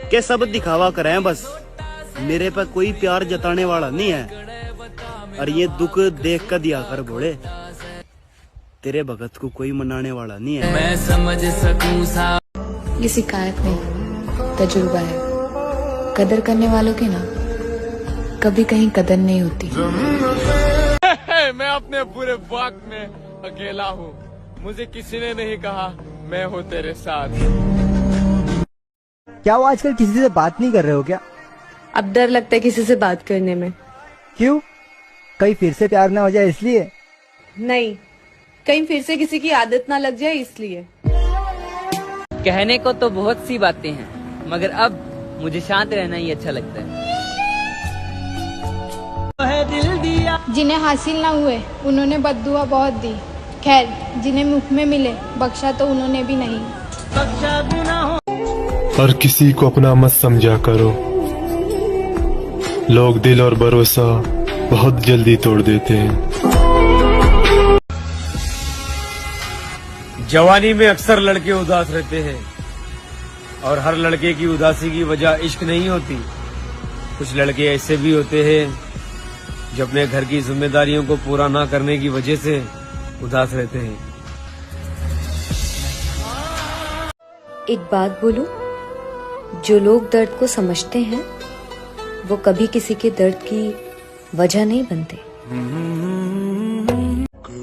के सब दिखावा करें बस, मेरे पे कोई प्यार जताने वाला नहीं है। और ये दुख देख कर दिया कर भोले, तेरे भगत को कोई मनाने वाला नहीं है। मैं समझ सकूं सा ये शिकायत नहीं, तजुर्बा है। कदर करने वालों की ना कभी कहीं कदर नहीं होती। मैं अपने पूरे वक्त में अकेला हूँ, मुझे किसी ने नहीं कहा मैं हूँ तेरे साथ। क्या वो आजकल किसी से बात नहीं कर रहे हो क्या? अब डर लगता है किसी से बात करने में। क्यों? कहीं फिर से प्यार ना हो जाए इसलिए? नहीं, कहीं फिर से किसी की आदत ना लग जाए इसलिए। कहने को तो बहुत सी बातें हैं, मगर अब मुझे शांत रहना ही अच्छा लगता है। जिन्हें हासिल ना हुए उन्होंने बद्दुआ बहुत दी, खैर जिन्हें मुख में मिले बख्शा तो उन्होंने भी नहीं। हर किसी को अपना मत समझा करो, लोग दिल और भरोसा बहुत जल्दी तोड़ देते हैं। जवानी में अक्सर लड़के उदास रहते हैं और हर लड़के की उदासी की वजह इश्क नहीं होती। कुछ लड़के ऐसे भी होते हैं जो अपने घर की जिम्मेदारियों को पूरा ना करने की वजह से उदास रहते हैं। एक बात बोलूं, जो लोग दर्द को समझते हैं वो कभी किसी के दर्द की वजह नहीं बनते।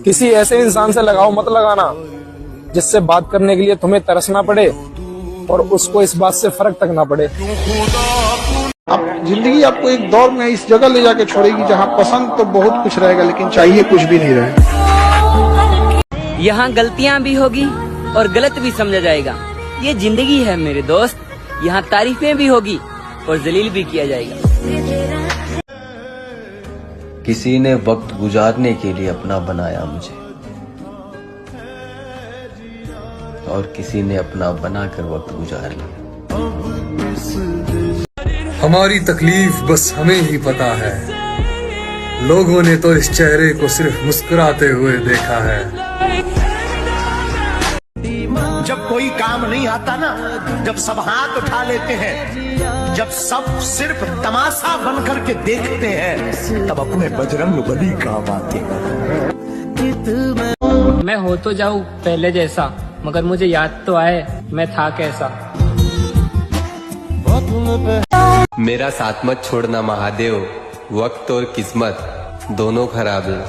किसी ऐसे इंसान से लगाव मत लगाना जिससे बात करने के लिए तुम्हें तरसना पड़े और उसको इस बात से फर्क तक ना पड़े। अब जिंदगी आपको एक दौर में इस जगह ले जाके छोड़ेगी जहाँ पसंद तो बहुत कुछ रहेगा लेकिन चाहिए कुछ भी नहीं रहेगा। यहाँ गलतियाँ भी होगी और गलत भी समझा जाएगा, ये जिंदगी है मेरे दोस्त। यहाँ तारीफें भी होगी और जलील भी किया जाएगा। किसी ने वक्त गुजारने के लिए अपना बनाया मुझे, और किसी ने अपना बनाकर वक्त गुजार लिया। हमारी तकलीफ बस हमें ही पता है, लोगों ने तो इस चेहरे को सिर्फ मुस्कुराते हुए देखा है। जब कोई काम नहीं आता ना, जब सब हाथ उठा लेते हैं, जब सब सिर्फ तमाशा बन करके देखते हैं, तब अपने बजरंग बली काम आते हैं। मैं हो तो जाऊँ पहले जैसा, मगर मुझे याद तो आए मैं था कैसा। मेरा साथ मत छोड़ना महादेव, वक्त और किस्मत दोनों खराब है।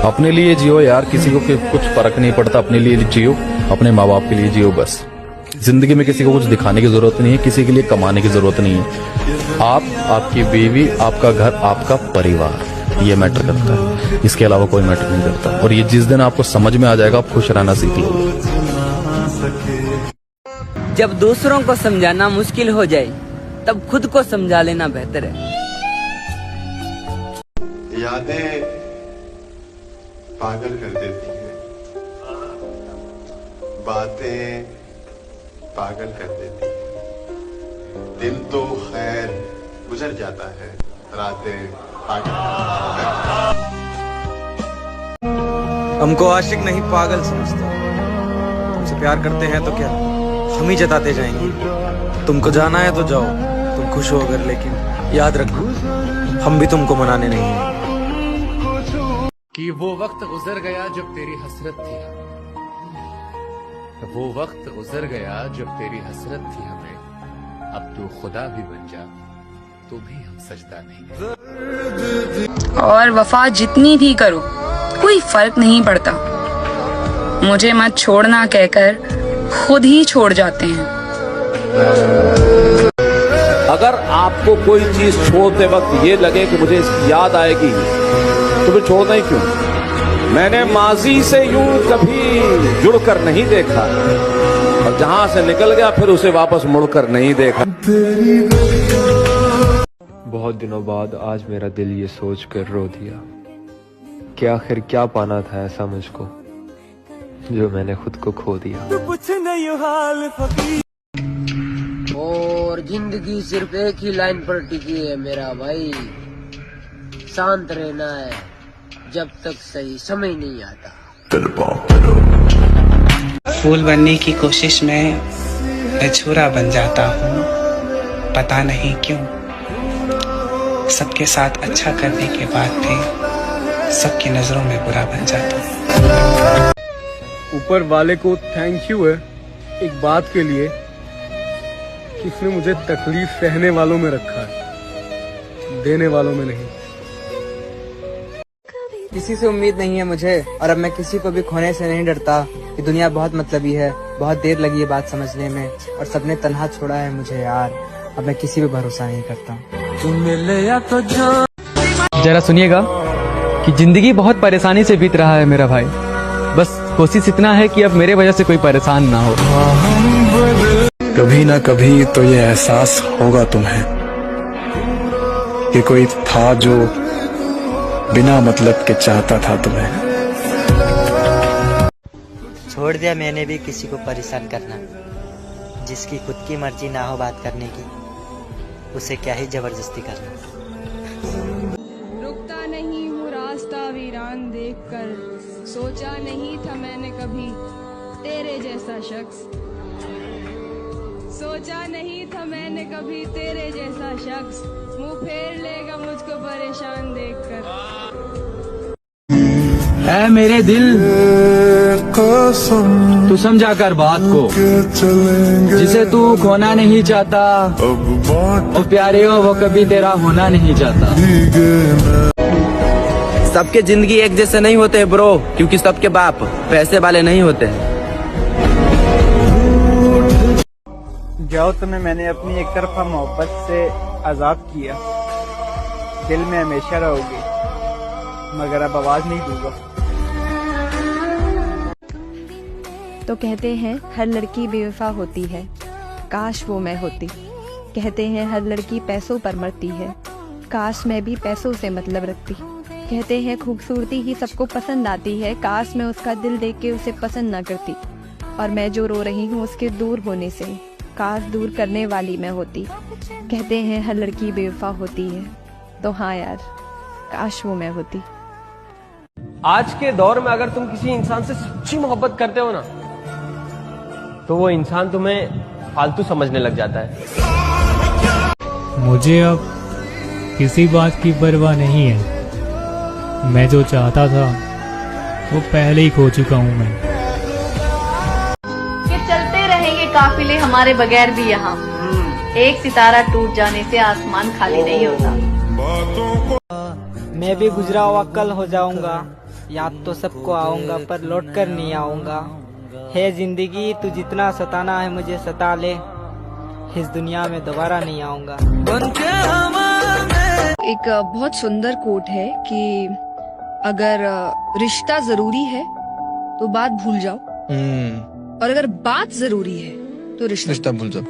अपने लिए जियो यार, किसी को कुछ फर्क नहीं पड़ता। अपने लिए जियो, अपने माँ बाप के लिए जियो बस। जिंदगी में किसी को कुछ दिखाने की जरूरत नहीं है, किसी के लिए कमाने की जरूरत नहीं है। आप, आपकी बीवी, आपका घर, आपका परिवार, ये मैटर करता है। इसके अलावा कोई मैटर नहीं करता। और ये जिस दिन आपको समझ में आ जाएगा, आप खुश रहना सीख लोगे। जब दूसरों को समझाना मुश्किल हो जाए, तब खुद को समझा लेना बेहतर है। यादें पागल कर देती हैं, बातें पागल कर देती हैं। दिन तो खैर गुजर जाता है, रातें पागल। हमको आशिक नहीं पागल समझते, तुमसे प्यार करते हैं तो क्या हम ही जताते जाएंगे। तुमको जाना है तो जाओ, तुम खुश हो अगर, लेकिन याद रखो हम भी तुमको मनाने नहीं हैं। कि वो वक्त गुजर गया जब तेरी हसरत थी हमें, वो वक्त गुजर गया जब तेरी हसरत थी हमें। अब तू खुदा भी बन जा तो भी हम सजदा नहीं। और वफा जितनी भी करो कोई फर्क नहीं पड़ता, मुझे मत छोड़ना कहकर खुद ही छोड़ जाते हैं। अगर आपको कोई चीज छोड़ते वक्त ये लगे कि मुझे इसकी याद आएगी, तो फिर छोड़ना ही क्यों? मैंने माजी से यूं कभी जुड़कर नहीं देखा, और जहां से निकल गया फिर उसे वापस मुड़कर नहीं देखा। बहुत दिनों बाद आज मेरा दिल ये सोच कर रो दिया कि आखिर क्या पाना था ऐसा मुझको, जो मैंने खुद को खो दिया। और जिंदगी सिर्फ एक ही लाइन पर टिकी है मेरा भाई, शांत रहना है जब तक सही समय नहीं आता। फूल बनने की कोशिश में मैं छुरा बन जाता हूँ, पता नहीं क्यों। सबके साथ अच्छा करने के बाद भी सबकी नजरों में बुरा बन जाता हूँ। ऊपर वाले को थैंक यू है एक बात के लिए कि उसने मुझे तकलीफ सहने वालों में रखा है, देने वालों में नहीं। किसी से उम्मीद नहीं है मुझे, और अब मैं किसी को भी खोने से नहीं डरता। ये दुनिया बहुत मतलबी है, बहुत देर लगी है बात समझने में, और सबने तन्हा छोड़ा है मुझे यार। अब मैं किसी पे भरोसा नहीं करता। जरा सुनिएगा कि जिंदगी बहुत परेशानी से बीत रहा है मेरा भाई। बस कोशिश इतना है कि अब मेरे वजह से कोई परेशान ना हो। कभी ना कभी तो ये एहसास होगा तुम्हें कि कोई था जो बिना मतलब के चाहता था तुम्हें। छोड़ दिया मैंने भी किसी को परेशान करना। जिसकी खुद की मर्जी ना हो बात करने की, उसे क्या ही जबरदस्ती करना। रुकता नहीं हूँ रास्ता वीरान देखकर, सोचा नहीं था मैंने कभी तेरे जैसा शख्स, सोचा नहीं था मैंने कभी तेरे जैसा शख्स मुंह फेर लेगा मुझको परेशान देखकर। ऐ मेरे दिल, तू समझा कर बात को, जिसे तू खोना नहीं चाहता, वो प्यारे हो वो कभी तेरा होना नहीं चाहता। सबके जिंदगी एक जैसे नहीं होते ब्रो, क्योंकि सबके बाप पैसे वाले नहीं होते हैं। जाओ, तुम्हें मैंने अपनी एक तरफा मोहब्बत से आजाद किया, दिल में हमेशा रहोगे, मगर अब आवाज नहीं दूंगा। तो कहते हैं हर लड़की बेवफा होती है, काश वो मैं होती। कहते हैं हर लड़की पैसों पर मरती है, काश मैं भी पैसों से मतलब रखती। कहते हैं खूबसूरती ही सबको पसंद आती है, काश मैं उसका दिल देख के उसे पसंद ना करती। और मैं जो रो रही हूँ उसके दूर होने से, काश दूर करने वाली मैं होती। कहते हैं हर लड़की बेवफा होती है, तो हाँ यार, काश वो मैं होती। आज के दौर में अगर तुम किसी इंसान से सच्ची मोहब्बत करते हो ना, तो वो इंसान तुम्हें फालतू समझने लग जाता है। मुझे अब किसी बात की परवाह नहीं है, मैं जो चाहता था वो पहले ही खो चुका हूँ मैं। कि चलते रहेंगे काफिले हमारे बगैर भी यहाँ, एक सितारा टूट जाने से आसमान खाली नहीं होता। मैं भी गुजरा हुआ कल हो जाऊंगा, याद तो सबको आऊंगा पर लौट कर नहीं आऊंगा। है जिंदगी तू जितना सताना है मुझे सता ले, इस दुनिया में दोबारा नहीं आऊंगा। एक बहुत सुंदर कोट है कि अगर रिश्ता जरूरी है तो बात भूल जाओ, और अगर बात जरूरी है तो रिश्ता भूल जाओ।